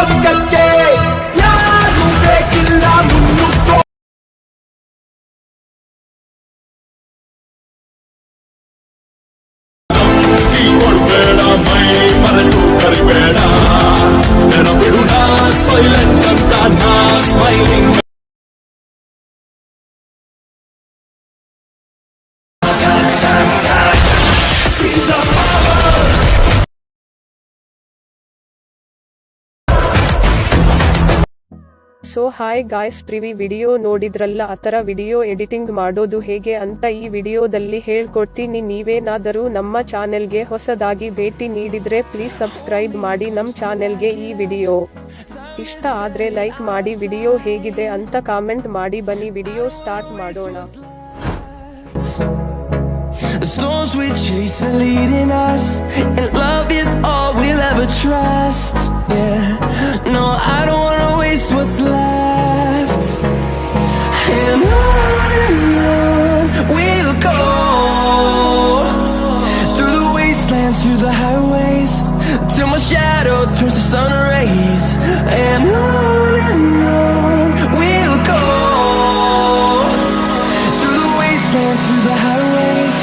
ಪಕ್ಕಕ್ಕೆ ಯಾರು ಬೇಕಿಲ್ಲ ಮುನ್ನುಗ್ಗೋ. ಕೊಡ್ಬೇಡ ಮೈ ಮರೆತು ಕರಿಬೇಡ ನೆನಪಿಡು ನಾ ಸೈಲೆಂಟ್ ಅಂತ ನಾ smiling. So hi guys, previous video ನೋಡಿದ್ರಲ್ಲ, ಆತರ ವಿಡಿಯೋ ಎಡಿಟಿಂಗ್ ಮಾಡೋದು ಹೇಗೆ ಅಂತ ಈ ವಿಡಿಯೋದಲ್ಲಿ ಹೇಳ್ಕೊಡ್ತೀನಿ. ನೀವೇನಾದರೂ ನಮ್ಮ ಚಾನೆಲ್ಗೆ ಹೊಸದಾಗಿ ಭೇಟಿ ನೀಡಿದ್ರೆ ಪ್ಲೀಸ್ ಸಬ್ಸ್ಕ್ರೈಬ್ ಮಾಡಿ ನಮ್ಮ ಚಾನೆಲ್ಗೆ. ಈ ವಿಡಿಯೋ ಇಷ್ಟ ಆದ್ರೆ ಲೈಕ್ ಮಾಡಿ, ವಿಡಿಯೋ ಹೇಗಿದೆ ಅಂತ ಕಾಮೆಂಟ್ ಮಾಡಿ. ಬನ್ನಿ ವಿಡಿಯೋ ಸ್ಟಾರ್ಟ್ ಮಾಡೋಣ. The storms we chase are leading us, and love is all we'll ever trust. Yeah, no, I don't wanna waste what's left. And on we'll go, through the wastelands, through the highways, till my shadow turns to sun rays. And on we'll go, through the wastelands, through the highways.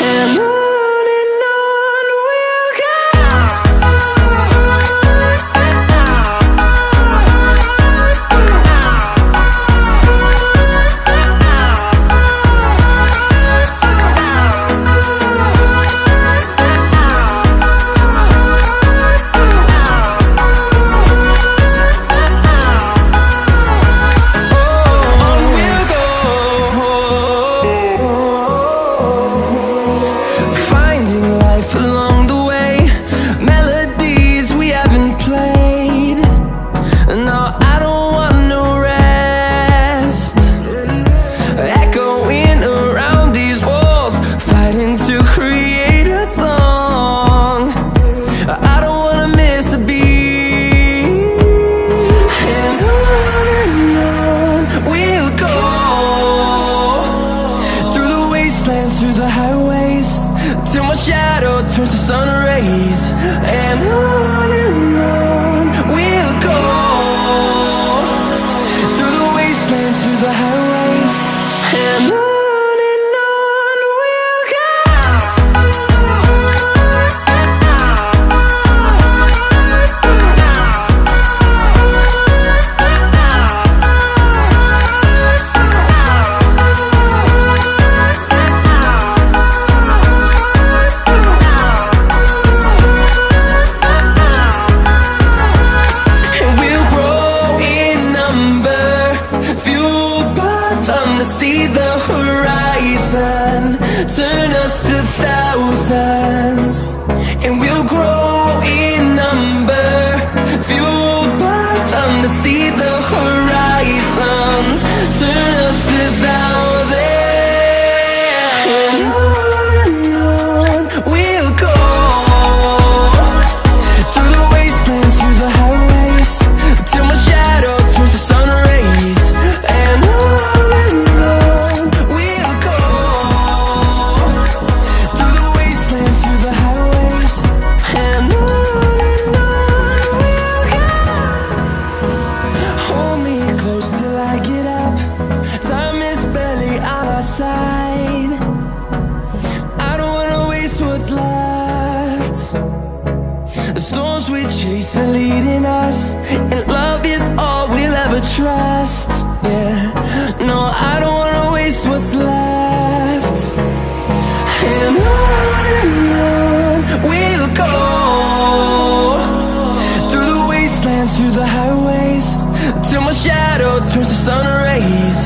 And on we'll go. Through the highways, till my shadow turns to sun rays. And on we'll go, through the wastelands, through the highways. And on we'll go. See the horizon, turn us to thousands, and we'll grow in number, fueled by them to see the horizon, turn us to thousands. And on we'll go, through the wastelands, through the highways, till my shadow turns to sun rays. And chase are leading us, and love is all we'll ever trust. Yeah, no, I don't wanna waste what's left. And on we'll go, through the wastelands, through the highways, till my shadow turns to sun rays.